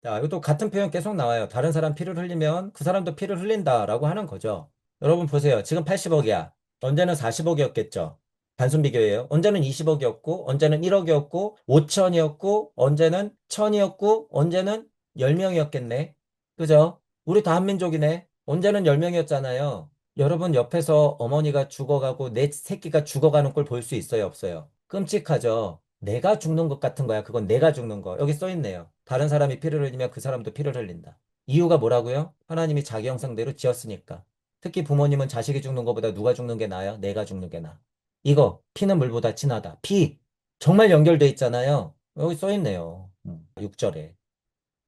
자, 이것도 같은 표현 계속 나와요. 다른 사람 피를 흘리면 그 사람도 피를 흘린다라고 하는 거죠. 여러분 보세요. 지금 80억이야. 언제는 40억이었겠죠. 단순 비교예요. 언제는 20억이었고, 언제는 1억이었고, 5천이었고, 언제는 1000이었고, 언제는 10명이었겠네. 그죠? 우리 다 한민족이네. 언제는 10명이었잖아요. 여러분 옆에서 어머니가 죽어가고 내 새끼가 죽어가는 걸 볼 수 있어요, 없어요? 끔찍하죠. 내가 죽는 것 같은 거야. 그건 내가 죽는 거. 여기 써 있네요. 다른 사람이 피를 흘리면 그 사람도 피를 흘린다. 이유가 뭐라고요? 하나님이 자기 형상대로 지었으니까. 특히 부모님은 자식이 죽는 것보다 누가 죽는 게 나아요? 내가 죽는 게 나아. 이거 피는 물보다 진하다. 피 정말 연결돼 있잖아요. 여기 써 있네요. 6절에.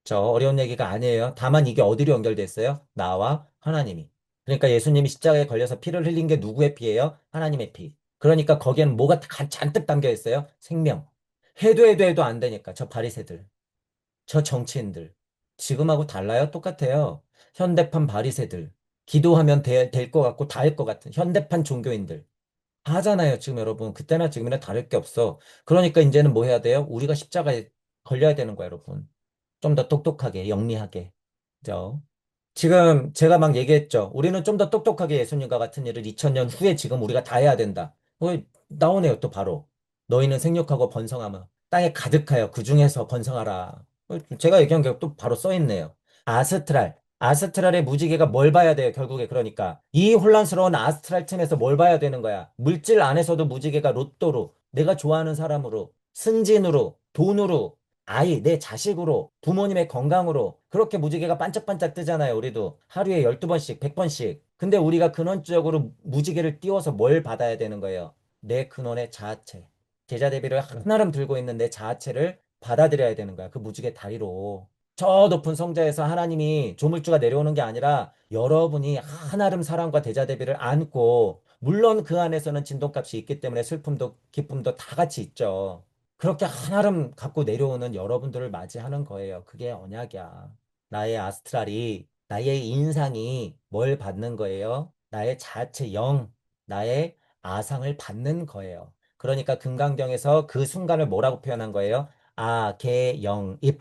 저 어려운 얘기가 아니에요. 다만 이게 어디로 연결돼 있어요? 나와 하나님이. 그러니까 예수님이 십자가에 걸려서 피를 흘린 게 누구의 피예요? 하나님의 피. 그러니까 거기에는 뭐가 잔뜩 담겨 있어요? 생명. 해도 안 되니까 저 바리새들. 저 정치인들. 지금하고 달라요? 똑같아요. 현대판 바리새들. 기도하면 될 것 같고 다 할 것 같은 현대판 종교인들. 다 하잖아요, 지금 여러분. 그때나 지금이나 다를 게 없어. 그러니까 이제는 뭐 해야 돼요? 우리가 십자가에 걸려야 되는 거야, 여러분. 좀 더 똑똑하게, 영리하게. 그죠? 지금 제가 막 얘기했죠. 우리는 좀 더 똑똑하게 예수님과 같은 일을 2000년 후에 지금 우리가 다 해야 된다. 나오네요, 또 바로. 너희는 생육하고 번성하며 땅에 가득하여 그 중에서 번성하라. 제가 얘기한 게 또 바로 써 있네요. 아스트랄. 아스트랄의 무지개가 뭘 봐야 돼요, 결국에. 그러니까. 이 혼란스러운 아스트랄 틈에서 뭘 봐야 되는 거야. 물질 안에서도 무지개가 로또로, 내가 좋아하는 사람으로, 승진으로, 돈으로, 아이, 내 자식으로, 부모님의 건강으로, 그렇게 무지개가 반짝반짝 뜨잖아요, 우리도. 하루에 12번씩, 100번씩. 근데 우리가 근원적으로 무지개를 띄워서 뭘 받아야 되는 거예요? 내 근원의 자아체. 제자 대비를 한아름 들고 있는 내 자아체를 받아들여야 되는 거야. 그 무지개 다리로. 저 높은 성자에서 하나님이 조물주가 내려오는 게 아니라 여러분이 한아름 사랑과 대자 대비를 안고, 물론 그 안에서는 진동값이 있기 때문에 슬픔도 기쁨도 다 같이 있죠. 그렇게 한아름 갖고 내려오는 여러분들을 맞이하는 거예요. 그게 언약이야. 나의 아스트랄이, 나의 인상이 뭘 받는 거예요? 나의 자체 영, 나의 아상을 받는 거예요. 그러니까 금강경에서 그 순간을 뭐라고 표현한 거예요? 아, 개, 영, 입.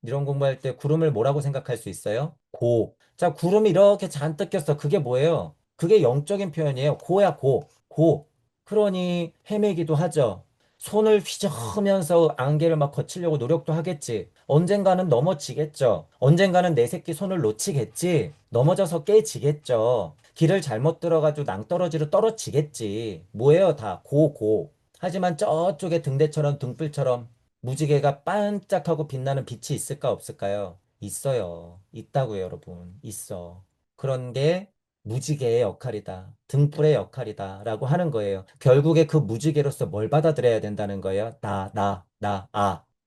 이런 공부할 때 구름을 뭐라고 생각할 수 있어요? 고. 자, 구름이 이렇게 잔뜩 꼈어. 그게 뭐예요? 그게 영적인 표현이에요. 고야, 고. 고. 그러니 헤매기도 하죠. 손을 휘저으면서 안개를 막 거치려고 노력도 하겠지. 언젠가는 넘어지겠죠. 언젠가는 내 새끼 손을 놓치겠지. 넘어져서 깨지겠죠. 길을 잘못 들어가지고 낭떠러지로 떨어지겠지. 뭐예요, 다. 고, 고. 하지만 저쪽에 등대처럼 등불처럼 무지개가 반짝하고 빛나는 빛이 있을까 없을까요? 있어요. 있다고요, 여러분. 있어. 그런 게 무지개의 역할이다. 등불의 역할이다. 라고 하는 거예요. 결국에 그 무지개로서 뭘 받아들여야 된다는 거예요?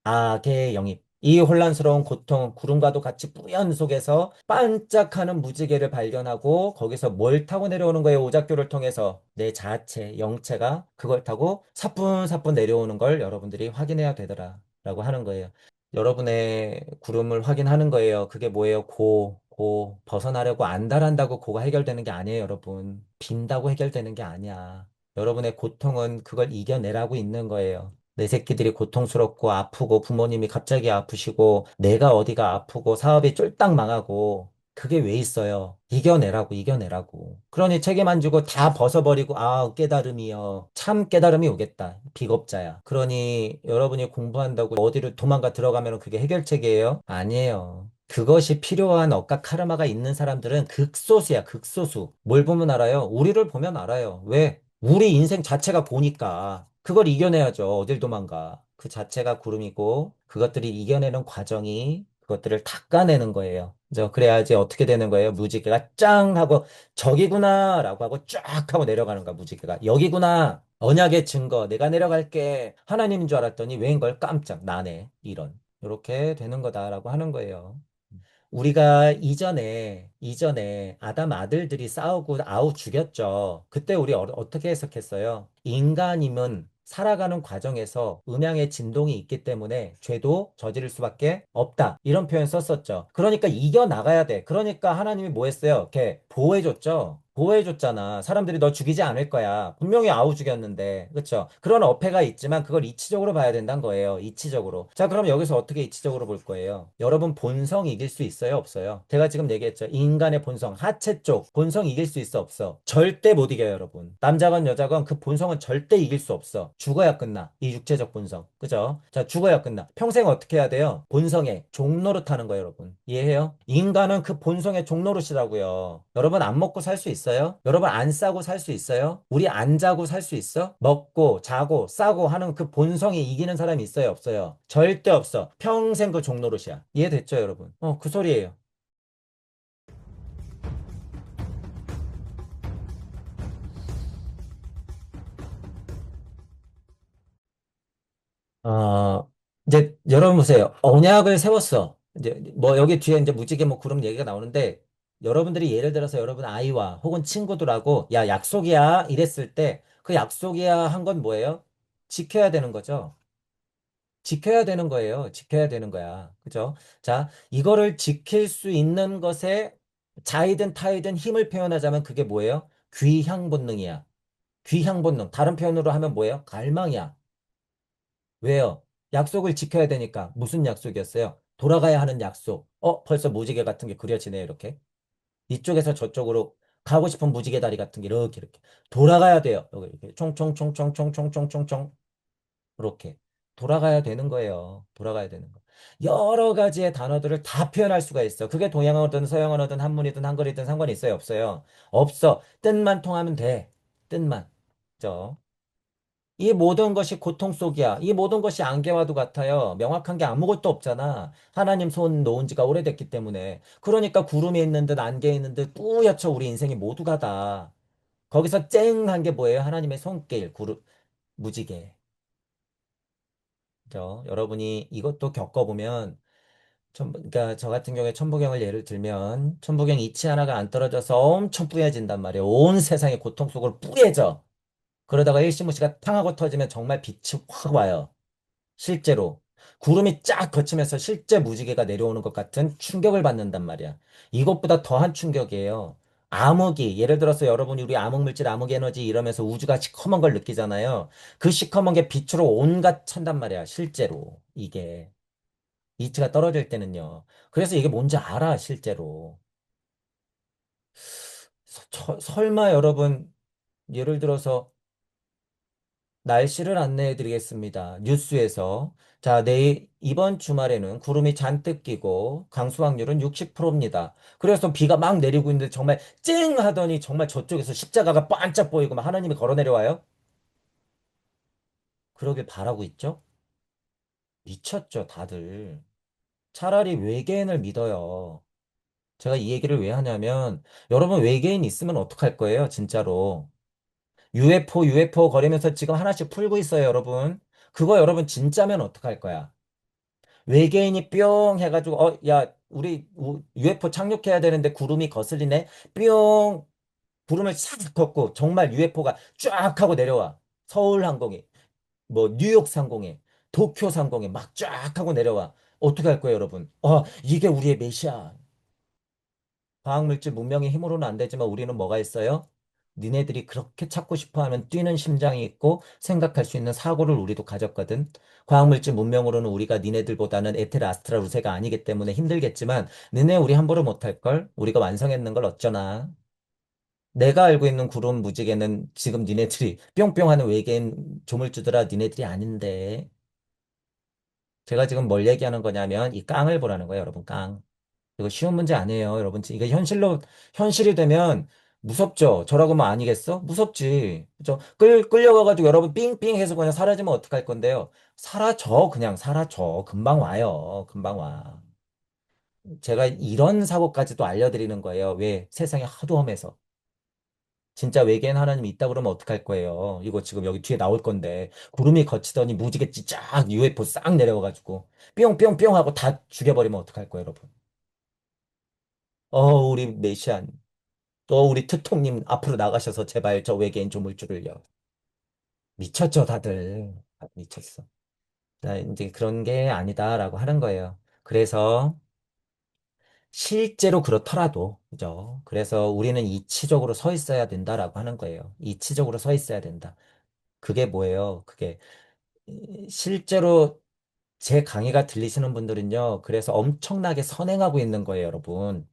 악의 영입. 이 혼란스러운 고통, 구름과도 같이 뿌연 속에서 반짝하는 무지개를 발견하고 거기서 뭘 타고 내려오는 거예요? 오작교를 통해서 내 자체, 영체가 그걸 타고 사뿐사뿐 내려오는 걸 여러분들이 확인해야 되더라. 라고 하는 거예요. 여러분의 구름을 확인하는 거예요. 그게 뭐예요? 벗어나려고 안달한다고 고가 해결되는 게 아니에요, 여러분. 빈다고 해결되는 게 아니야. 여러분의 고통은 그걸 이겨내라고 있는 거예요. 내 새끼들이 고통스럽고 아프고 부모님이 갑자기 아프시고 내가 어디가 아프고 사업이 쫄딱 망하고 그게 왜 있어요? 이겨내라고, 이겨내라고. 그러니 책임 안 지고 다 벗어버리고, 아, 깨달음이요. 참 깨달음이 오겠다. 비겁자야. 그러니 여러분이 공부한다고 어디로 도망가 들어가면 그게 해결책이에요? 아니에요. 그것이 필요한 억각 카르마가 있는 사람들은 극소수야, 극소수. 뭘 보면 알아요? 우리를 보면 알아요. 왜? 우리 인생 자체가 보니까. 그걸 이겨내야죠. 어딜 도망가. 그 자체가 구름이고, 그것들이 이겨내는 과정이 그것들을 닦아내는 거예요. 그래야지 어떻게 되는 거예요? 무지개가 짱 하고 저기구나 라고 하고 쫙 하고 내려가는 거야, 무지개가. 여기구나. 언약의 증거. 내가 내려갈게. 하나님인 줄 알았더니 웬 걸 깜짝 나네. 이런. 이렇게 되는 거다라고 하는 거예요. 우리가 이전에 아담 아들들이 싸우고 아우 죽였죠. 그때 우리 어떻게 해석했어요? 인간임은 살아가는 과정에서 음양의 진동이 있기 때문에 죄도 저지를 수밖에 없다. 이런 표현 썼었죠. 그러니까 이겨나가야 돼. 그러니까 하나님이 뭐 했어요? 이렇게 보호해줬죠. 보호해줬잖아. 사람들이 너 죽이지 않을 거야. 분명히 아우 죽였는데. 그쵸? 그런 어폐가 있지만 그걸 이치적으로 봐야 된다는 거예요. 이치적으로. 자, 그럼 여기서 어떻게 이치적으로 볼 거예요? 여러분 본성 이길 수 있어요? 없어요? 제가 지금 얘기했죠. 인간의 본성, 하체 쪽. 본성 이길 수 있어? 없어? 절대 못 이겨요, 여러분. 남자건 여자건 그 본성은 절대 이길 수 없어. 죽어야 끝나. 이 육체적 본성. 그죠? 자, 죽어야 끝나. 평생 어떻게 해야 돼요? 본성의 종노릇 하는 거예요, 여러분. 이해해요? 인간은 그 본성의 종노릇이라고요. 여러분 안 먹고 살 수 있어요? 여러분 안 싸고 살 수 있어요? 우리 안 자고 살 수 있어? 먹고 자고 싸고 하는 그 본성이 이기는 사람이 있어요, 없어요? 절대 없어. 평생 그 종노릇이야. 이해됐죠, 여러분? 그 소리예요. 이제 여러분 보세요. 언약을 세웠어. 이제 뭐 여기 뒤에 이제 무지개 뭐 구름 얘기가 나오는데 여러분들이 예를 들어서 여러분 아이와 혹은 친구들하고 야, 약속이야 이랬을 때 그 약속이야 한 건 뭐예요? 지켜야 되는 거죠. 지켜야 되는 거예요. 지켜야 되는 거야. 그죠? 자, 이거를 지킬 수 있는 것에 자이든 타이든 힘을 표현하자면 그게 뭐예요? 귀향 본능이야. 귀향 본능. 다른 표현으로 하면 뭐예요? 갈망이야. 왜요? 약속을 지켜야 되니까. 무슨 약속이었어요? 돌아가야 하는 약속. 벌써 무지개 같은 게 그려지네요, 이렇게. 이쪽에서 저쪽으로 가고 싶은 무지개 다리 같은 게 이렇게. 돌아가야 돼요. 여기 이렇게 총총총총총총총총총. 이렇게. 돌아가야 되는 거예요. 돌아가야 되는 거. 여러 가지의 단어들을 다 표현할 수가 있어. 그게 동양어든 서양어든 한문이든 한글이든 상관이 있어요, 없어요? 없어. 뜻만 통하면 돼. 뜻만. 그죠? 이 모든 것이 고통 속이야. 이 모든 것이 안개와도 같아요. 명확한 게 아무것도 없잖아. 하나님 손 놓은 지가 오래됐기 때문에. 그러니까 구름이 있는 듯 안개 있는 듯 뿌옇죠. 우리 인생이 모두가 다. 거기서 쨍한 게 뭐예요? 하나님의 손길, 구름, 무지개. 그죠? 여러분이 이것도 겪어보면, 그러니까 저 같은 경우에 천부경을 예를 들면, 천부경 이치 하나가 안 떨어져서 엄청 뿌얘진단 말이에요. 온 세상의 고통 속으로 뿌얘져. 그러다가 일시무시가 탕 하고 터지면 정말 빛이 확 와요. 실제로 구름이 쫙 거치면서 실제 무지개가 내려오는 것 같은 충격을 받는단 말이야. 이것보다 더한 충격이에요. 암흑이 예를 들어서 여러분이 우리 암흑물질, 암흑에너지 이러면서 우주가 시커먼 걸 느끼잖아요. 그 시커먼 게 빛으로 온갖 찬단 말이야. 실제로 이게 이치가 떨어질 때는요. 그래서 이게 뭔지 알아 실제로. 설마 여러분 예를 들어서 날씨를 안내해 드리겠습니다. 뉴스에서. 자, 이번 주말에는 구름이 잔뜩 끼고 강수 확률은 60%입니다. 그래서 비가 막 내리고 있는데 정말 쨍 하더니 정말 저쪽에서 십자가가 반짝 보이고 막 하나님이 걸어 내려와요? 그러길 바라고 있죠? 미쳤죠, 다들. 차라리 외계인을 믿어요. 제가 이 얘기를 왜 하냐면 여러분 외계인 있으면 어떡할 거예요, 진짜로. UFO 거리면서 지금 하나씩 풀고 있어요, 여러분. 그거 여러분 진짜면 어떡할 거야? 외계인이 뿅 해가지고 야 우리 UFO 착륙해야 되는데 구름이 거슬리네 뿅 구름을 싹 걷고 정말 UFO가 쫙 하고 내려와 서울 항공이 뭐 뉴욕 상공에 도쿄 상공에 막 쫙 하고 내려와 어떻게 할 거예요 여러분 이게 우리의 메시아 과학물질 문명의 힘으로는 안 되지만 우리는 뭐가 있어요? 니네들이 그렇게 찾고 싶어 하면 뛰는 심장이 있고 생각할 수 있는 사고를 우리도 가졌거든. 과학물질 문명으로는 우리가 니네들보다는 에테르 아스트라 루세가 아니기 때문에 힘들겠지만 니네 우리 함부로 못할 걸? 우리가 완성했는 걸 어쩌나? 내가 알고 있는 구름 무지개는 지금 니네들이 뿅뿅 하는 외계인 조물주들아 니네들이 아닌데 제가 지금 뭘 얘기하는 거냐면 이 깡을 보라는 거예요, 여러분 깡. 이거 쉬운 문제 아니에요, 여러분. 이게 현실이 되면 무섭죠? 저라고 면 아니겠어? 무섭지. 그죠? 끌려가가지고 여러분 삥삥 해서 그냥 사라지면 어떡할 건데요? 사라져, 그냥 사라져. 금방 와요. 금방 와. 제가 이런 사고까지도 알려드리는 거예요. 왜? 세상이 하도 험해서. 진짜 외계인 하나님이 있다 그러면 어떡할 거예요? 이거 지금 여기 뒤에 나올 건데. 구름이 거치더니 무지개지 쫙 UFO 싹 내려와가지고 뿅뿅뿅 하고 다 죽여버리면 어떡할 거예요, 여러분? 우리 메시안. 또 우리 트통님 앞으로 나가셔서 제발 저 외계인 조물주를요. 미쳤죠, 다들. 미쳤어. 나 이제 그런 게 아니다라고 하는 거예요. 그래서 실제로 그렇더라도, 그죠? 그래서 우리는 이치적으로 서 있어야 된다라고 하는 거예요. 이치적으로 서 있어야 된다. 그게 뭐예요? 그게 실제로 제 강의가 들리시는 분들은요, 그래서 엄청나게 선행하고 있는 거예요, 여러분.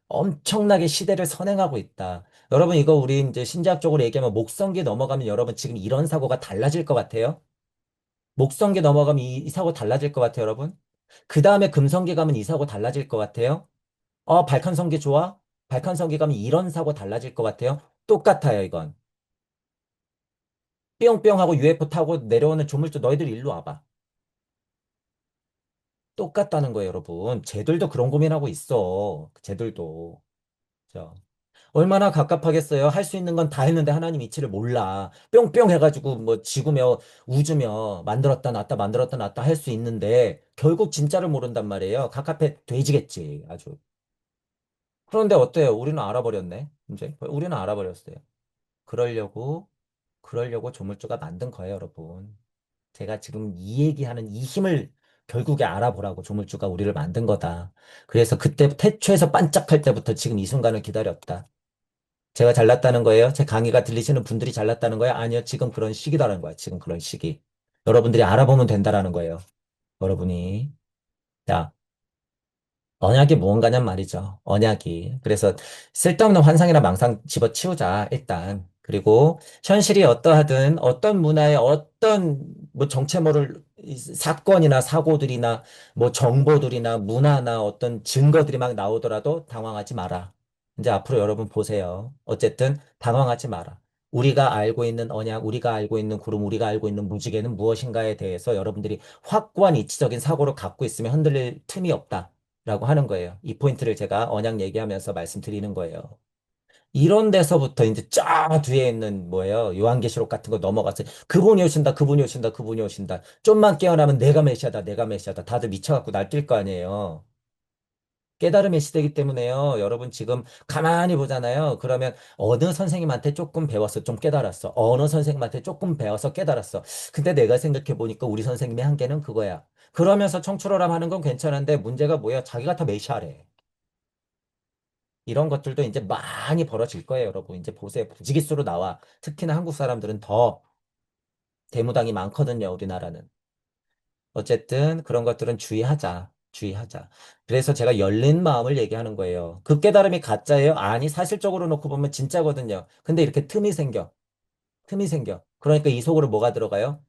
엄청나게 시대를 선행하고 있다. 여러분, 이거 우리 이제 신자학적으로 얘기하면 목성기 넘어가면 여러분 지금 이런 사고가 달라질 것 같아요? 목성기 넘어가면 이 사고 달라질 것 같아요, 여러분? 그 다음에 금성기 가면 이 사고 달라질 것 같아요? 발칸성기 좋아? 발칸성기 가면 이런 사고 달라질 것 같아요? 똑같아요, 이건. 뿅뿅하고 UFO 타고 내려오는 조물주 너희들 일로 와봐. 똑같다는 거예요, 여러분. 쟤들도 그런 고민하고 있어. 쟤들도. 자, 얼마나 갑갑하겠어요. 할 수 있는 건 다 했는데 하나님 이치를 몰라. 뿅뿅 해가지고 뭐 지구며 우주며 만들었다 놨다 만들었다 놨다 할 수 있는데 결국 진짜를 모른단 말이에요. 갑갑해 돼지겠지. 아주. 그런데 어때요? 우리는 알아버렸네. 이제 우리는 알아버렸어요. 그러려고 조물주가 만든 거예요, 여러분. 제가 지금 이 얘기하는 이 힘을 결국에 알아보라고 조물주가 우리를 만든 거다. 그래서 그때 태초에서 반짝할 때부터 지금 이 순간을 기다렸다. 제가 잘났다는 거예요? 제 강의가 들리시는 분들이 잘났다는 거예요? 아니요. 지금 그런 시기다라는 거야. 지금 그런 시기. 여러분들이 알아보면 된다라는 거예요. 여러분이. 자, 언약이 무언가냔 말이죠. 언약이. 그래서 쓸데없는 환상이나 망상 집어치우자, 일단. 그리고 현실이 어떠하든 어떤 문화의 어떤 뭐 정체모를 사건이나 사고들이나 뭐 정보들이나 문화나 어떤 증거들이 막 나오더라도 당황하지 마라. 이제 앞으로 여러분 보세요. 어쨌든 당황하지 마라. 우리가 알고 있는 언약, 우리가 알고 있는 구름, 우리가 알고 있는 무지개는 무엇인가에 대해서 여러분들이 확고한 이치적인 사고를 갖고 있으면 흔들릴 틈이 없다. 라고 하는 거예요. 이 포인트를 제가 언약 얘기하면서 말씀드리는 거예요. 이런 데서부터 이제 쫙 뒤에 있는 뭐예요? 요한계시록 같은 거 넘어가서 그분이 오신다, 그분이 오신다, 그분이 오신다. 좀만 깨어나면 내가 메시아다, 내가 메시아다. 다들 미쳐갖고 날뛸 거 아니에요. 깨달음의 시대이기 때문에요. 여러분 지금 가만히 보잖아요. 그러면 어느 선생님한테 조금 배웠어, 좀 깨달았어. 어느 선생님한테 조금 배워서 깨달았어. 근데 내가 생각해 보니까 우리 선생님의 한계는 그거야. 그러면서 청출어람 하는 건 괜찮은데 문제가 뭐야? 자기가 다 메시아래. 이런 것들도 이제 많이 벌어질 거예요, 여러분. 이제 보세요. 부지기수로 나와. 특히나 한국 사람들은 더 대무당이 많거든요, 우리나라는. 어쨌든 그런 것들은 주의하자. 주의하자. 그래서 제가 열린 마음을 얘기하는 거예요. 그 깨달음이 가짜예요? 아니, 사실적으로 놓고 보면 진짜거든요. 근데 이렇게 틈이 생겨. 틈이 생겨. 그러니까 이 속으로 뭐가 들어가요?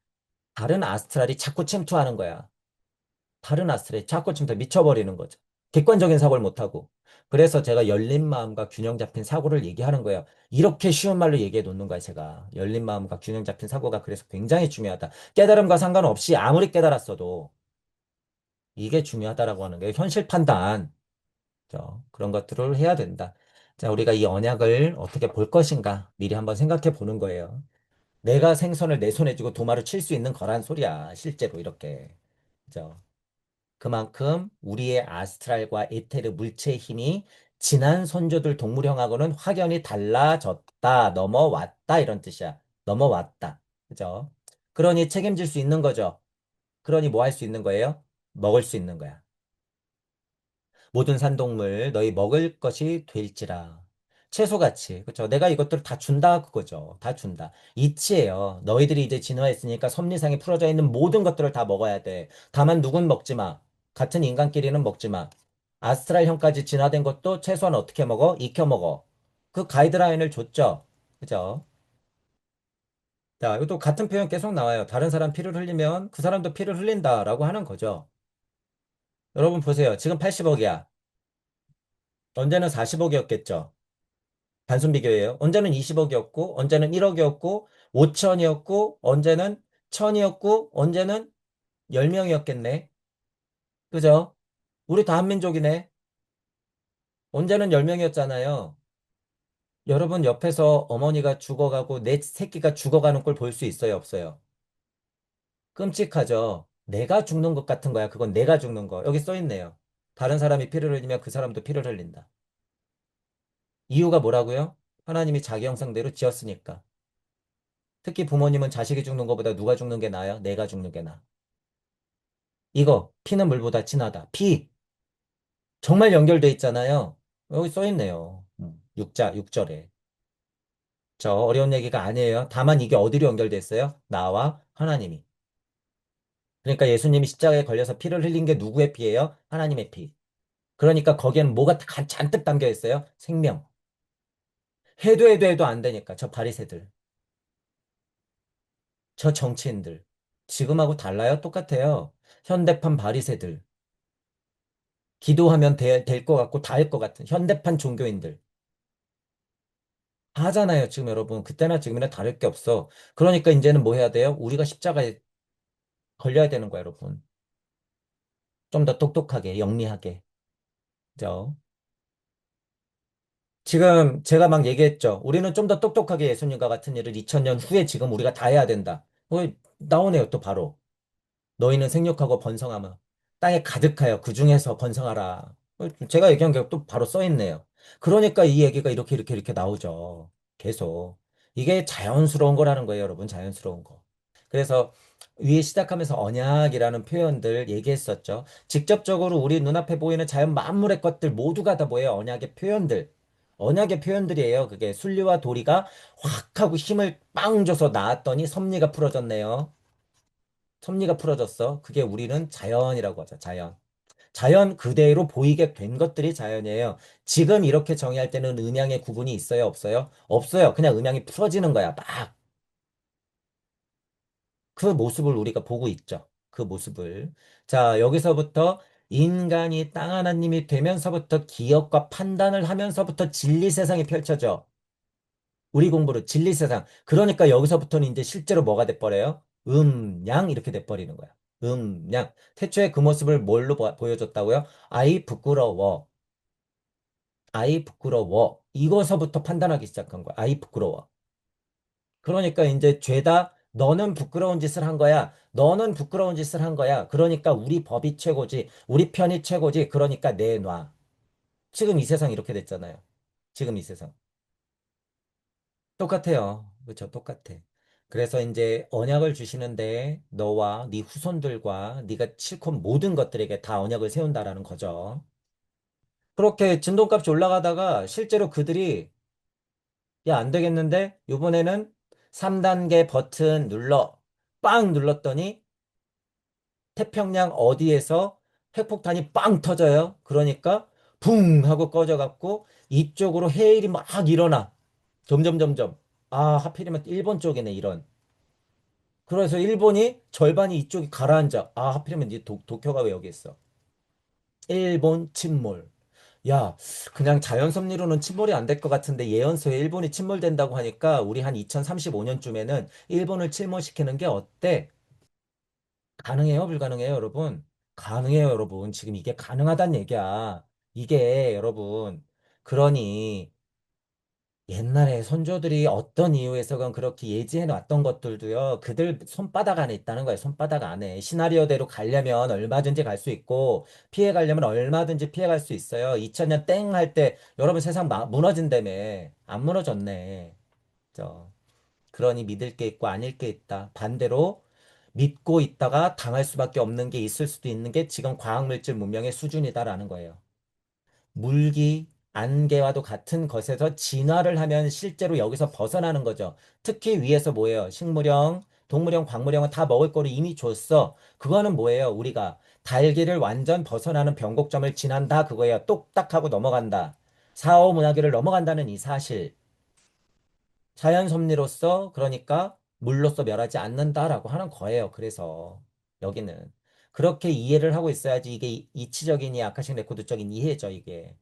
다른 아스트랄이 자꾸 침투하는 거야. 다른 아스트레이 자꾸 지금 다 미쳐버리는 거죠. 객관적인 사고를 못하고. 그래서 제가 열린 마음과 균형 잡힌 사고를 얘기하는 거예요. 이렇게 쉬운 말로 얘기해 놓는 거야, 제가. 열린 마음과 균형 잡힌 사고가 그래서 굉장히 중요하다. 깨달음과 상관없이 아무리 깨달았어도 이게 중요하다라고 하는 게 현실 판단. 그런 것들을 해야 된다. 자, 우리가 이 언약을 어떻게 볼 것인가 미리 한번 생각해 보는 거예요. 내가 생선을 내 손에 쥐고 도마를 칠 수 있는 거란 소리야. 실제로 이렇게. 그죠? 그만큼 우리의 아스트랄과 에테르 물체의 힘이 지난 선조들 동물형하고는 확연히 달라졌다, 넘어왔다 이런 뜻이야. 넘어왔다. 그죠? 그러니 책임질 수 있는 거죠. 그러니 뭐 할 수 있는 거예요? 먹을 수 있는 거야. 모든 산동물 너희 먹을 것이 될지라. 채소같이. 그쵸? 내가 이것들을 다 준다 그거죠. 다 준다. 이치예요. 너희들이 이제 진화했으니까 섭리상에 풀어져 있는 모든 것들을 다 먹어야 돼. 다만 누군 먹지 마. 같은 인간끼리는 먹지 마. 아스트랄 형까지 진화된 것도 최소한 어떻게 먹어? 익혀 먹어. 그 가이드라인을 줬죠. 그죠? 자, 이것도 같은 표현 계속 나와요. 다른 사람 피를 흘리면 그 사람도 피를 흘린다라고 하는 거죠. 여러분 보세요. 지금 80억이야. 언제는 40억이었겠죠. 단순 비교예요. 언제는 20억이었고, 언제는 1억이었고, 5천이었고, 언제는 1000이었고, 언제는 10명이었겠네. 그죠? 우리 다 한민족이네. 언제는 10명이었잖아요. 여러분 옆에서 어머니가 죽어가고 내 새끼가 죽어가는 걸 볼 수 있어요, 없어요? 끔찍하죠? 내가 죽는 것 같은 거야. 그건 내가 죽는 거. 여기 써 있네요. 다른 사람이 피를 흘리면 그 사람도 피를 흘린다. 이유가 뭐라고요? 하나님이 자기 형상대로 지었으니까. 특히 부모님은 자식이 죽는 것보다 누가 죽는 게 나아요? 내가 죽는 게 나아. 이거 피는 물보다 진하다. 피. 정말 연결돼 있잖아요. 여기 써 있네요. 6절에. 저 어려운 얘기가 아니에요. 다만 이게 어디로 연결돼 있어요? 나와 하나님이. 그러니까 예수님이 십자가에 걸려서 피를 흘린 게 누구의 피예요? 하나님의 피. 그러니까 거기에는 뭐가 잔뜩 담겨 있어요? 생명. 해도 안 되니까. 저 바리새들, 저 정치인들. 지금하고 달라요? 똑같아요. 현대판 바리새들. 기도하면 될 것 같고 다 할 것 같은 현대판 종교인들. 다 하잖아요, 지금 여러분. 그때나 지금이나 다를 게 없어. 그러니까 이제는 뭐 해야 돼요? 우리가 십자가에 걸려야 되는 거야, 여러분. 좀 더 똑똑하게, 영리하게. 그죠? 지금 제가 막 얘기했죠. 우리는 좀 더 똑똑하게 예수님과 같은 일을 2000년 후에 지금 우리가 다 해야 된다. 나오네요, 또 바로. 너희는 생육하고 번성하며 땅에 가득하여 그 중에서 번성하라. 제가 얘기한 게 또 바로 써 있네요. 그러니까 이 얘기가 이렇게 나오죠. 계속. 이게 자연스러운 거라는 거예요, 여러분. 자연스러운 거. 그래서 위에 시작하면서 언약이라는 표현들 얘기했었죠. 직접적으로 우리 눈앞에 보이는 자연 만물의 것들 모두가 다 뭐예요? 언약의 표현들. 언약의 표현들이에요. 그게 순리와 도리가 확 하고 힘을 빵 줘서 나왔더니 섭리가 풀어졌네요. 섭리가 풀어졌어. 그게 우리는 자연이라고 하죠. 자연. 자연 그대로 보이게 된 것들이 자연이에요. 지금 이렇게 정의할 때는 음양의 구분이 있어요? 없어요? 없어요. 그냥 음양이 풀어지는 거야. 막. 그 모습을 우리가 보고 있죠. 그 모습을. 자, 여기서부터 인간이 땅 하나님이 되면서부터 기억과 판단을 하면서부터 진리 세상이 펼쳐져. 우리 공부를 진리 세상. 그러니까 여기서부터는 이제 실제로 뭐가 돼버려요? 양 이렇게 돼버리는 거야. 양. 태초에 그 모습을 뭘로 보여줬다고요? 아이 부끄러워. 아이 부끄러워. 이거서부터 판단하기 시작한 거야. 아이 부끄러워. 그러니까 이제 죄다 너는 부끄러운 짓을 한 거야. 너는 부끄러운 짓을 한 거야. 그러니까 우리 법이 최고지. 우리 편이 최고지. 그러니까 내놔. 지금 이 세상 이렇게 됐잖아요. 지금 이 세상. 똑같아요. 그렇죠. 똑같아. 그래서 이제 언약을 주시는데 너와 네 후손들과 네가 실컷 모든 것들에게 다 언약을 세운다라는 거죠. 그렇게 진동값이 올라가다가 실제로 그들이 야, 안 되겠는데? 이번에는 3단계 버튼 눌러. 빵 눌렀더니 태평양 어디에서 핵폭탄이 빵 터져요. 그러니까 붕 하고 꺼져갖고 이쪽으로 해일이 막 일어나. 점점. 아, 하필이면 일본 쪽이네, 이런. 그래서 일본이 절반이 이쪽이 가라앉아. 아, 하필이면 이 도쿄가 왜 여기 있어? 일본 침몰. 야, 그냥 자연 섭리로는 침몰이 안 될 것 같은데 예언서에 일본이 침몰된다고 하니까 우리 한 2035년쯤에는 일본을 침몰시키는 게 어때? 가능해요? 불가능해요, 여러분? 가능해요, 여러분. 지금 이게 가능하단 얘기야. 이게 여러분. 그러니 옛날에 선조들이 어떤 이유에서건 그렇게 예지해 놨던 것들도요, 그들 손바닥 안에 있다는 거예요, 손바닥 안에. 시나리오대로 가려면 얼마든지 갈 수 있고, 피해 가려면 얼마든지 피해 갈 수 있어요. 2000년 땡 할 때, 여러분 세상 무너진다며. 안 무너졌네. 그러니 믿을 게 있고 아닐 게 있다. 반대로 믿고 있다가 당할 수밖에 없는 게 있을 수도 있는 게 지금 과학물질 문명의 수준이다라는 거예요. 물기, 안개와도 같은 것에서 진화를 하면 실제로 여기서 벗어나는 거죠. 특히 위에서 뭐예요? 식물형, 동물형, 광물형은 다 먹을 거를 이미 줬어. 그거는 뭐예요? 우리가 달기를 완전 벗어나는 변곡점을 지난다. 그거예요. 똑딱하고 넘어간다. 사후문화기를 넘어간다는 이 사실. 자연 섭리로서 그러니까 물로서 멸하지 않는다라고 하는 거예요. 그래서 여기는 그렇게 이해를 하고 있어야지 이게 이치적이니 아카식 레코드적인 이해죠, 이게.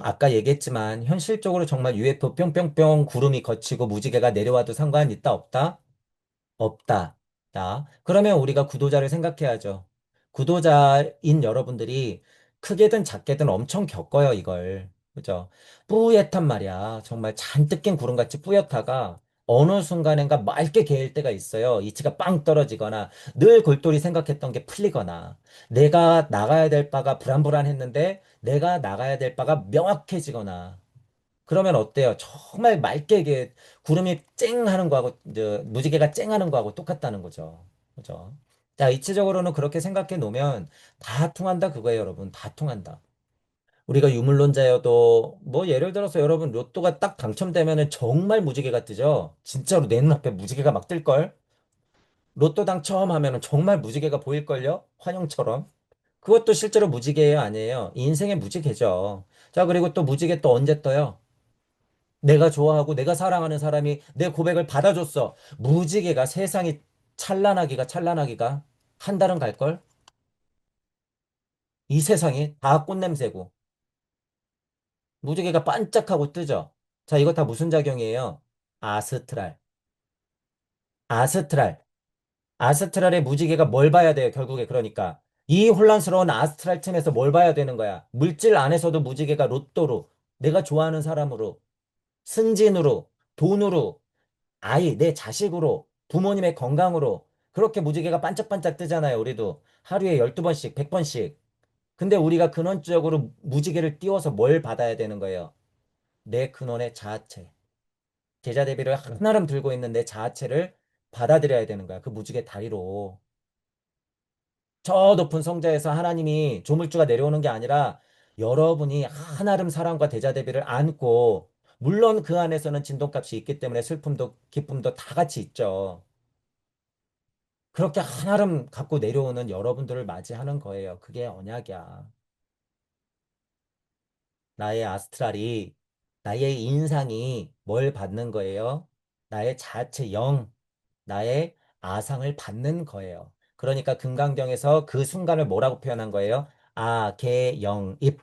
아까 얘기했지만 현실적으로 정말 UFO 뿅뿅뿅 구름이 거치고 무지개가 내려와도 상관 있다 없다? 없다. 자, 그러면 우리가 구도자를 생각해야죠. 구도자인 여러분들이 크게든 작게든 엄청 겪어요, 이걸. 그죠? 뿌옇단 말이야. 정말 잔뜩 낀 구름같이 뿌옇다가 어느 순간엔가 맑게 개일 때가 있어요. 이치가 빵 떨어지거나 늘 골똘히 생각했던 게 풀리거나 내가 나가야 될 바가 불안불안했는데 내가 나가야 될 바가 명확해지거나 그러면 어때요? 정말 맑게 이게 구름이 쨍 하는 거하고, 이제 무지개가 쨍 하는 거하고 똑같다는 거죠. 그죠? 자, 이치적으로는 그렇게 생각해 놓으면 다 통한다 그거예요, 여러분. 다 통한다. 우리가 유물론자여도 뭐 예를 들어서 여러분 로또가 딱 당첨되면은 정말 무지개가 뜨죠. 진짜로 내 눈앞에 무지개가 막 뜰걸. 로또 당첨 하면은 정말 무지개가 보일걸요. 환영처럼. 그것도 실제로 무지개예요, 아니에요? 인생의 무지개죠. 자, 그리고 또 무지개 또 언제 떠요? 내가 좋아하고 내가 사랑하는 사람이 내 고백을 받아줬어. 무지개가 세상이 찬란하기가 한 달은 갈걸? 이 세상이 다 꽃냄새고 무지개가 반짝하고 뜨죠. 자, 이거 다 무슨 작용이에요? 아스트랄. 아스트랄. 아스트랄의 무지개가 뭘 봐야 돼요, 결국에. 그러니까. 이 혼란스러운 아스트랄 틈에서 뭘 봐야 되는 거야? 물질 안에서도 무지개가 로또로, 내가 좋아하는 사람으로, 승진으로, 돈으로, 아이, 내 자식으로, 부모님의 건강으로, 그렇게 무지개가 반짝반짝 뜨잖아요, 우리도. 하루에 12번씩, 100번씩. 근데 우리가 근원적으로 무지개를 띄워서 뭘 받아야 되는 거예요? 내 근원의 자아체. 제자 대비를 한아름 들고 있는 내 자아체를 받아들여야 되는 거야. 그 무지개 다리로. 저 높은 성자에서 하나님이 조물주가 내려오는 게 아니라 여러분이 한아름 사랑과 대자 대비를 안고, 물론 그 안에서는 진동값이 있기 때문에 슬픔도 기쁨도 다 같이 있죠. 그렇게 한아름 갖고 내려오는 여러분들을 맞이하는 거예요. 그게 언약이야. 나의 아스트랄이, 나의 인상이 뭘 받는 거예요? 나의 자체 영, 나의 아상을 받는 거예요. 그러니까 금강경에서 그 순간을 뭐라고 표현한 거예요? 아, 개, 영, 입.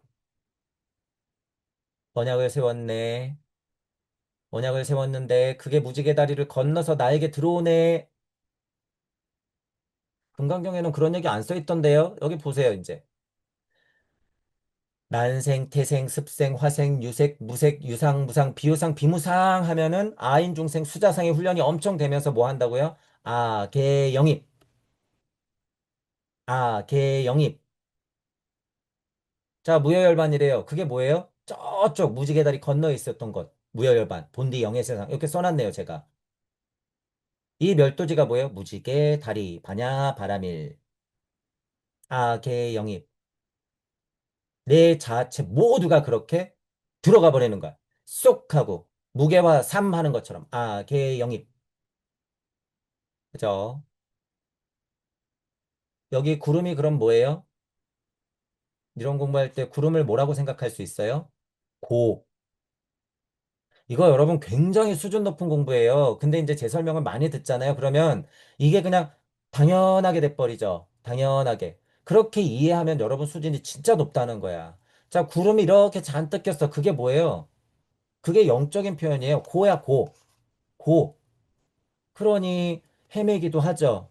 언약을 세웠네. 언약을 세웠는데 그게 무지개 다리를 건너서 나에게 들어오네. 금강경에는 그런 얘기 안 써 있던데요. 여기 보세요, 이제. 난생, 태생, 습생, 화생, 유색, 무색, 유상, 무상, 비유상, 비무상 하면은 아인, 중생, 수자상의 훈련이 엄청 되면서 뭐 한다고요? 아, 개, 영입. 아, 개, 영입. 자, 무여열반이래요. 그게 뭐예요? 저쪽 무지개 다리 건너 있었던 것. 무여열반, 본디 영의 세상. 이렇게 써놨네요, 제가. 이 멸도지가 뭐예요? 무지개 다리, 반야, 바라밀. 아, 개, 영입. 내 자체 모두가 그렇게 들어가 버리는 거야. 쏙 하고. 무게와 삼 하는 것처럼. 아, 개, 영입. 그죠? 여기 구름이 그럼 뭐예요? 이런 공부할 때 구름을 뭐라고 생각할 수 있어요? 고. 이거 여러분 굉장히 수준 높은 공부예요. 근데 이제 제 설명을 많이 듣잖아요. 그러면 이게 그냥 당연하게 돼버리죠. 당연하게. 그렇게 이해하면 여러분 수준이 진짜 높다는 거야. 자, 구름이 이렇게 잔뜩 꼈어. 그게 뭐예요? 그게 영적인 표현이에요. 고야, 고. 고. 그러니 헤매기도 하죠.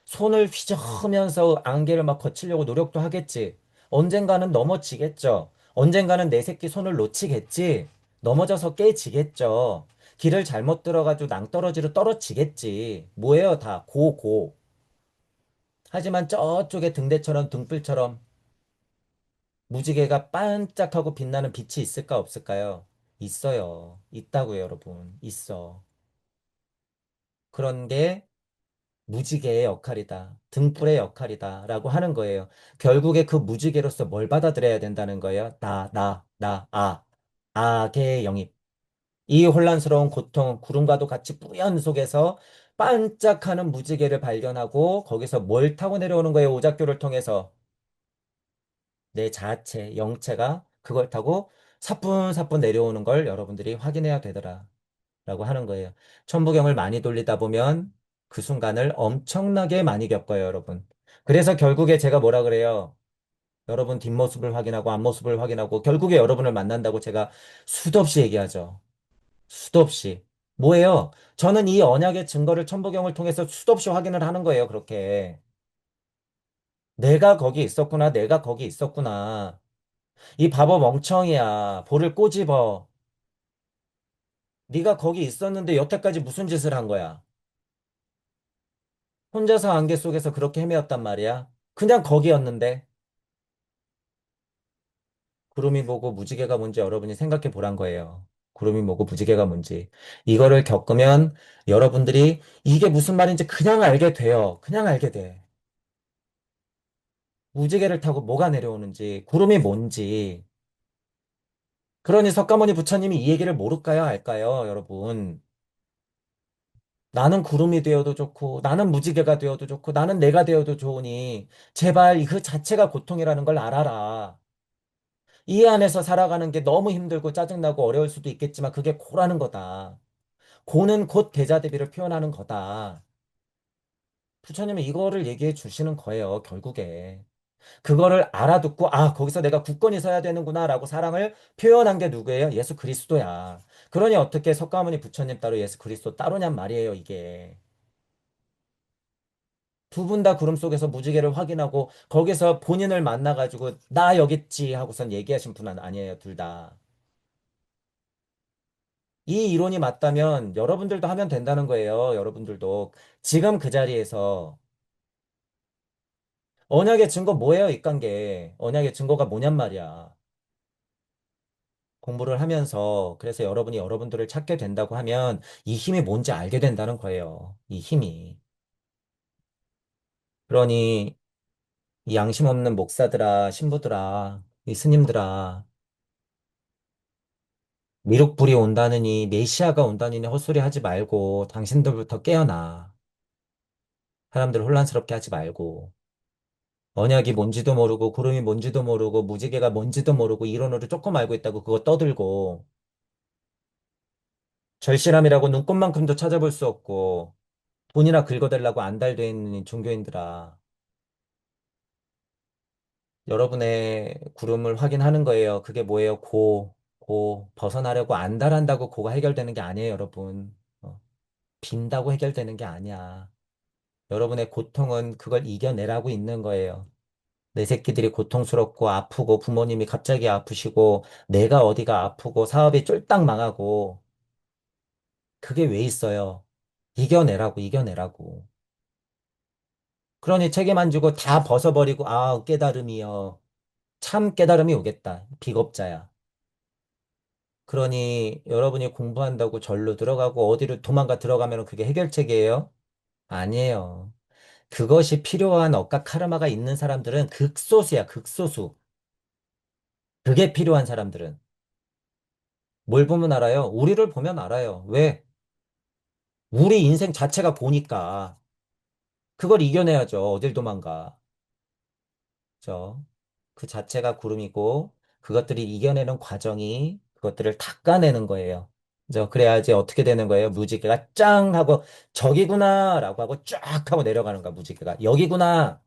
손을 휘저으면서 안개를 막 거치려고 노력도 하겠지. 언젠가는 넘어지겠죠. 언젠가는 내 새끼 손을 놓치겠지. 넘어져서 깨지겠죠. 길을 잘못 들어가지고 낭떠러지로 떨어지겠지. 뭐예요, 다. 고, 고. 하지만 저쪽에 등대처럼 등불처럼 무지개가 반짝하고 빛나는 빛이 있을까 없을까요? 있어요. 있다고요, 여러분. 있어. 그런 게 무지개의 역할이다. 등불의 역할이다. 라고 하는 거예요. 결국에 그 무지개로서 뭘 받아들여야 된다는 거예요. 아의 영입. 이 혼란스러운 고통, 구름과도 같이 뿌연 속에서 반짝하는 무지개를 발견하고 거기서 뭘 타고 내려오는 거예요. 오작교를 통해서. 내 자체, 영체가 그걸 타고 사뿐사뿐 내려오는 걸 여러분들이 확인해야 되더라. 라고 하는 거예요. 천부경을 많이 돌리다 보면 그 순간을 엄청나게 많이 겪어요, 여러분. 그래서 결국에 제가 뭐라 그래요? 여러분 뒷모습을 확인하고 앞모습을 확인하고 결국에 여러분을 만난다고 제가 수도 없이 얘기하죠. 수도 없이. 뭐예요? 저는 이 언약의 증거를 천부경을 통해서 수도 없이 확인을 하는 거예요, 그렇게. 내가 거기 있었구나, 내가 거기 있었구나. 이 바보 멍청이야. 볼을 꼬집어. 네가 거기 있었는데 여태까지 무슨 짓을 한 거야? 혼자서 안개 속에서 그렇게 헤매었단 말이야. 그냥 거기였는데 구름이 뭐고 무지개가 뭔지 여러분이 생각해 보란 거예요. 구름이 뭐고 무지개가 뭔지. 이거를 겪으면 여러분들이 이게 무슨 말인지 그냥 알게 돼요. 그냥 알게 돼. 무지개를 타고 뭐가 내려오는지, 구름이 뭔지. 그러니 석가모니 부처님이 이 얘기를 모를까요, 알까요, 여러분? 나는 구름이 되어도 좋고, 나는 무지개가 되어도 좋고, 나는 내가 되어도 좋으니, 제발 그 자체가 고통이라는 걸 알아라. 이 안에서 살아가는 게 너무 힘들고 짜증나고 어려울 수도 있겠지만, 그게 고라는 거다. 고는 곧 대자대비를 표현하는 거다. 부처님은 이거를 얘기해 주시는 거예요, 결국에. 그거를 알아듣고, 아, 거기서 내가 굳건히 서야 되는구나라고 사랑을 표현한 게 누구예요? 예수 그리스도야. 그러니 어떻게 석가모니 부처님 따로 예수 그리스도 따로냔 말이에요, 이게. 두 분 다 구름 속에서 무지개를 확인하고, 거기서 본인을 만나가지고, 나 여기 있지 하고선 얘기하신 분은 아니에요, 둘 다. 이 이론이 맞다면 여러분들도 하면 된다는 거예요, 여러분들도. 지금 그 자리에서 언약의 증거 뭐예요, 이관계. 언약의 증거가 뭐냔 말이야. 공부를 하면서 그래서 여러분이 여러분들을 찾게 된다고 하면 이 힘이 뭔지 알게 된다는 거예요. 이 힘이. 그러니 이 양심 없는 목사들아, 신부들아, 이 스님들아, 미륵불이 온다느니 메시아가 온다느니 헛소리 하지 말고 당신들부터 깨어나. 사람들 혼란스럽게 하지 말고. 언약이 뭔지도 모르고 구름이 뭔지도 모르고 무지개가 뭔지도 모르고 이론으로 조금 알고 있다고 그거 떠들고 절실함이라고 눈꽃만큼도 찾아볼 수 없고 돈이나 긁어대려고 안달돼 있는 종교인들아. 여러분의 구름을 확인하는 거예요. 그게 뭐예요? 벗어나려고 안달한다고 고가 해결되는 게 아니에요, 여러분. 빈다고 해결되는 게 아니야. 여러분의 고통은 그걸 이겨내라고 있는 거예요. 내 새끼들이 고통스럽고 아프고 부모님이 갑자기 아프시고 내가 어디가 아프고 사업이 쫄딱 망하고 그게 왜 있어요? 이겨내라고, 이겨내라고. 그러니 책임 안 지고 다 벗어버리고, 아, 깨달음이여. 참 깨달음이 오겠다. 비겁자야. 그러니 여러분이 공부한다고 절로 들어가고 어디를 도망가 들어가면 그게 해결책이에요? 아니에요. 그것이 필요한 억각 카르마가 있는 사람들은 극소수야, 극소수. 그게 필요한 사람들은. 뭘 보면 알아요? 우리를 보면 알아요. 왜? 우리 인생 자체가 보니까. 그걸 이겨내야죠. 어딜 도망가. 그죠? 그 자체가 구름이고 그것들이 이겨내는 과정이 그것들을 닦아내는 거예요. 그죠? 그래야지 어떻게 되는 거예요? 무지개가 짱 하고 저기구나 라고 하고 쫙 하고 내려가는 거야, 무지개가. 여기구나.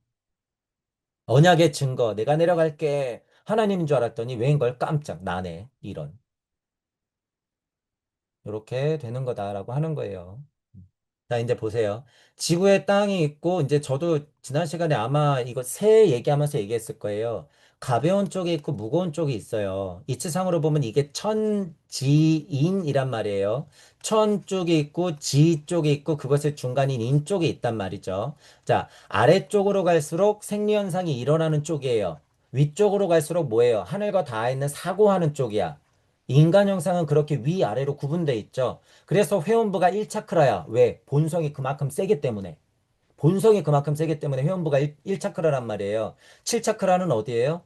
언약의 증거. 내가 내려갈게. 하나님인 줄 알았더니 왜인 걸 깜짝 나네. 이런. 이렇게 되는 거다라고 하는 거예요. 자, 이제 보세요. 지구에 땅이 있고, 이제 저도 지난 시간에 아마 이거 새 얘기하면서 얘기했을 거예요. 가벼운 쪽이 있고, 무거운 쪽이 있어요. 이치상으로 보면 이게 천지인이란 말이에요. 천 쪽이 있고, 지 쪽이 있고, 그것의 중간인 인 쪽이 있단 말이죠. 자, 아래쪽으로 갈수록 생리현상이 일어나는 쪽이에요. 위쪽으로 갈수록 뭐예요? 하늘과 닿아 있는 사고하는 쪽이야. 인간 형상은 그렇게 위아래로 구분돼 있죠. 그래서 회원부가 1차크라야. 왜? 본성이 그만큼 세기 때문에. 본성이 그만큼 세기 때문에 회원부가 1차크라란 말이에요. 7차크라는 어디예요?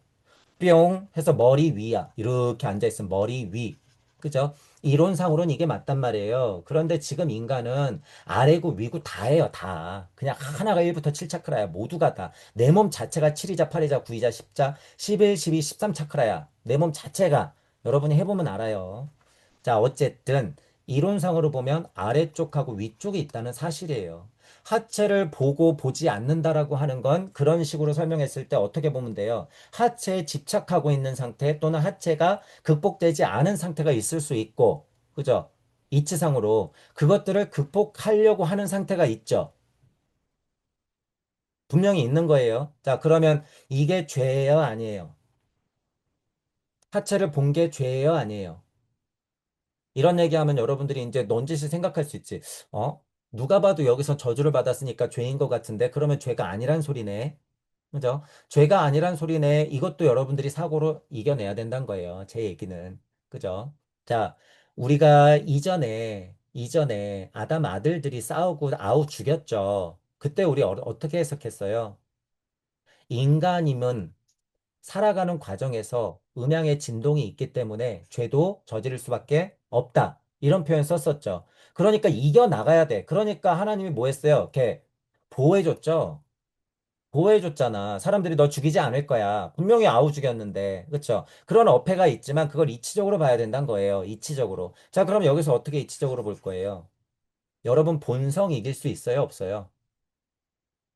뿅 해서 머리 위야. 이렇게 앉아있으면 머리 위. 그죠? 이론상으로는 이게 맞단 말이에요. 그런데 지금 인간은 아래고 위고 다예요, 다. 그냥 하나가 1부터 7차크라야. 모두가 다. 내 몸 자체가 7이자, 8이자, 9이자, 10자, 11, 12, 13차크라야. 내 몸 자체가. 여러분이 해보면 알아요. 자, 어쨌든 이론상으로 보면 아래쪽하고 위쪽이 있다는 사실이에요. 하체를 보고 보지 않는다라고 하는 건 그런 식으로 설명했을 때 어떻게 보면 돼요? 하체에 집착하고 있는 상태 또는 하체가 극복되지 않은 상태가 있을 수 있고, 그죠? 이치상으로 그것들을 극복하려고 하는 상태가 있죠. 분명히 있는 거예요. 자, 그러면 이게 죄예요, 아니에요? 하체를 본 게 죄예요, 아니에요? 이런 얘기하면 여러분들이 이제 넌지시 생각할 수 있지. 어? 누가 봐도 여기서 저주를 받았으니까 죄인 것 같은데 그러면 죄가 아니란 소리네. 그죠? 죄가 아니란 소리네. 이것도 여러분들이 사고로 이겨내야 된다는 거예요. 제 얘기는. 그죠? 자, 우리가 이전에 아담 아들들이 싸우고 아우 죽였죠. 그때 우리 어떻게 해석했어요? 인간임은 살아가는 과정에서 음양의 진동이 있기 때문에 죄도 저지를 수밖에 없다. 이런 표현 썼었죠. 그러니까 이겨나가야 돼. 그러니까 하나님이 뭐 했어요? 이렇게 보호해줬죠. 보호해줬잖아. 사람들이 너 죽이지 않을 거야. 분명히 아우 죽였는데. 그쵸? 그런 어폐가 있지만 그걸 이치적으로 봐야 된다는 거예요. 이치적으로. 자, 그럼 여기서 어떻게 이치적으로 볼 거예요? 여러분 본성 이길 수 있어요? 없어요?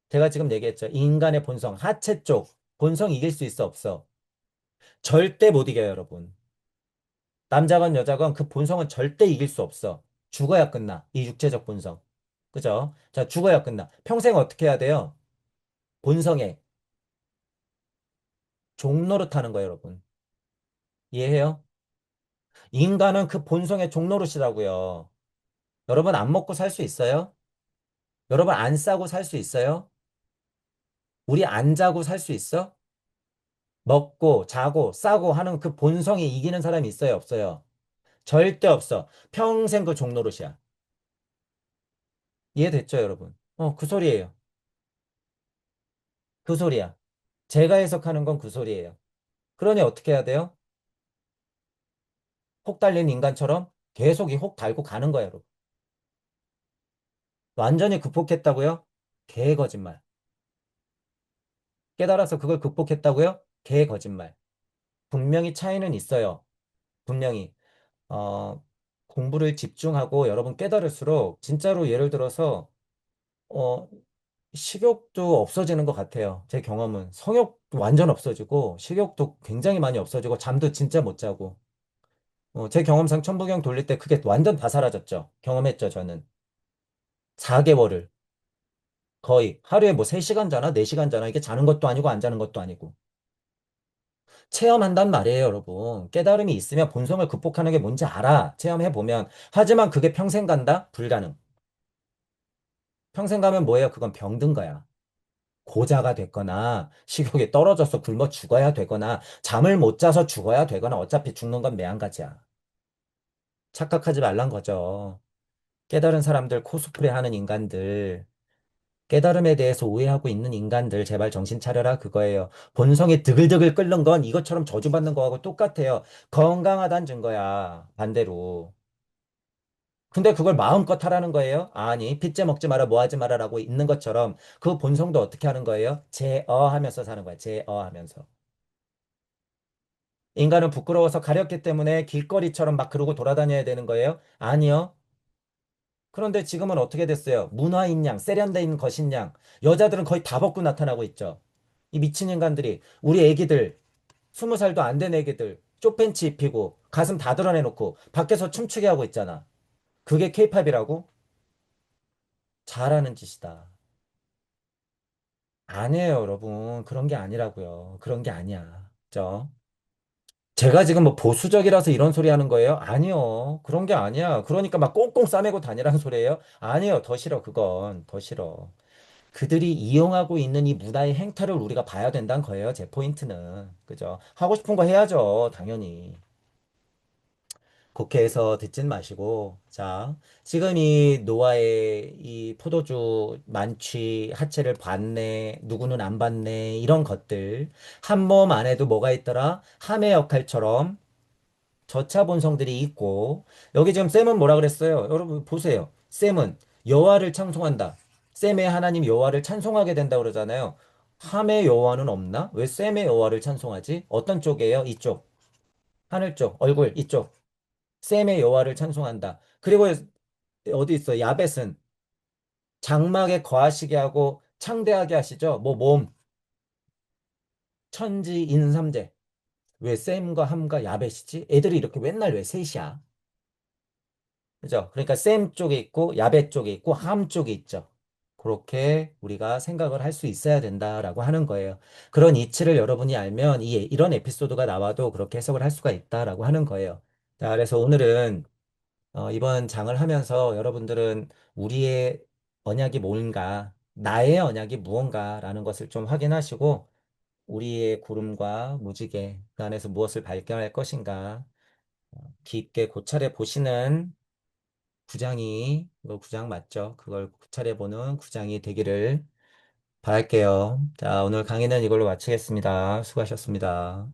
제가 지금 얘기했죠. 인간의 본성, 하체 쪽. 본성 이길 수 있어? 없어? 절대 못 이겨요, 여러분. 남자건 여자건 그 본성은 절대 이길 수 없어. 죽어야 끝나. 이 육체적 본성. 그죠? 자, 죽어야 끝나. 평생 어떻게 해야 돼요? 본성에 종노릇 하는 거예요, 여러분. 이해해요? 인간은 그 본성의 종노릇이라고요. 여러분 안 먹고 살 수 있어요? 여러분 안 싸고 살 수 있어요? 우리 안 자고 살 수 있어? 먹고 자고 싸고 하는 그 본성이 이기는 사람이 있어요, 없어요? 절대 없어. 평생 그 종노릇이야. 이해됐죠, 여러분? 그 소리예요. 그 소리야. 제가 해석하는 건 그 소리예요. 그러니 어떻게 해야 돼요? 혹 달린 인간처럼 계속 이 혹 달고 가는 거예요, 여러분. 완전히 극복했다고요? 개 거짓말. 깨달아서 그걸 극복했다고요? 개 거짓말. 분명히 차이는 있어요. 분명히. 어, 공부를 집중하고 여러분 깨달을수록 진짜로 예를 들어서 어, 식욕도 없어지는 것 같아요. 제 경험은. 성욕도 완전 없어지고 식욕도 굉장히 많이 없어지고 잠도 진짜 못 자고. 제 경험상 천부경 돌릴 때 그게 완전 다 사라졌죠. 경험했죠, 저는. 4개월을. 거의 하루에 뭐 3시간 자나 4시간 자나 이게 자는 것도 아니고 안 자는 것도 아니고. 체험한단 말이에요, 여러분. 깨달음이 있으면 본성을 극복하는 게 뭔지 알아. 체험해보면. 하지만 그게 평생 간다? 불가능. 평생 가면 뭐예요? 그건 병든 거야. 고자가 됐거나, 식욕에 떨어져서 굶어 죽어야 되거나, 잠을 못 자서 죽어야 되거나, 어차피 죽는 건 매한가지야. 착각하지 말란 거죠. 깨달은 사람들, 코스프레 하는 인간들, 깨달음에 대해서 오해하고 있는 인간들 제발 정신 차려라 그거예요. 본성이 드글드글 끓는 건 이것처럼 저주받는 거하고 똑같아요. 건강하다는 증거야. 반대로. 근데 그걸 마음껏 하라는 거예요? 아니, 핏째 먹지 마라, 뭐 하지 마라라고 있는 것처럼 그 본성도 어떻게 하는 거예요? 제어하면서 사는 거야. 제어하면서. 인간은 부끄러워서 가렸기 때문에 길거리처럼 막 그러고 돌아다녀야 되는 거예요? 아니요. 그런데 지금은 어떻게 됐어요? 문화인 양, 세련된 것인 양. 여자들은 거의 다 벗고 나타나고 있죠. 이 미친 인간들이 우리 애기들 20살도 안 된 애기들 쇼팬츠 입히고 가슴 다 드러내놓고 밖에서 춤추게 하고 있잖아. 그게 케이팝이라고? 잘하는 짓이다. 아니에요, 여러분. 그런 게 아니라고요. 그런 게 아니야. 그죠? 제가 지금 뭐 보수적이라서 이런 소리 하는 거예요? 아니요. 그런 게 아니야. 그러니까 막 꽁꽁 싸매고 다니라는 소리예요? 아니요. 더 싫어, 그건. 더 싫어. 그들이 이용하고 있는 이 문화의 행태를 우리가 봐야 된다는 거예요. 제 포인트는. 그죠? 하고 싶은 거 해야죠. 당연히. 국회에서 듣진 마시고. 자, 지금 이 노아의 이 포도주 만취 하체를 봤네. 누구는 안 봤네. 이런 것들. 한 몸 안에도 뭐가 있더라? 함의 역할처럼 저차 본성들이 있고. 여기 지금 쌤은 뭐라 그랬어요? 여러분 보세요. 쌤은 여호와를 찬송한다. 쌤의 하나님 여호와를 찬송하게 된다 그러잖아요. 함의 여호와는 없나? 왜 쌤의 여호와를 찬송하지? 어떤 쪽이에요? 이쪽. 하늘 쪽, 얼굴 이쪽. 셈의 여호와를 찬송한다. 그리고 어디 있어? 야벳은 장막에 거하시게 하고 창대하게 하시죠. 뭐 몸, 천지 인삼재. 왜 셈과 함과 야벳이지? 애들이 이렇게 맨날 왜 셋이야? 그죠? 그러니까 셈 쪽에 있고 야벳 쪽에 있고 함 쪽에 있죠. 그렇게 우리가 생각을 할 수 있어야 된다라고 하는 거예요. 그런 이치를 여러분이 알면 이런 에피소드가 나와도 그렇게 해석을 할 수가 있다라고 하는 거예요. 자, 그래서 오늘은 이번 장을 하면서 여러분들은 우리의 언약이 뭔가, 나의 언약이 무언가라는 것을 좀 확인하시고, 우리의 구름과 무지개, 그 안에서 무엇을 발견할 것인가, 깊게 고찰해 보시는 구장이, 이거 구장 맞죠? 그걸 고찰해 보는 구장이 되기를 바랄게요. 자, 오늘 강의는 이걸로 마치겠습니다. 수고하셨습니다.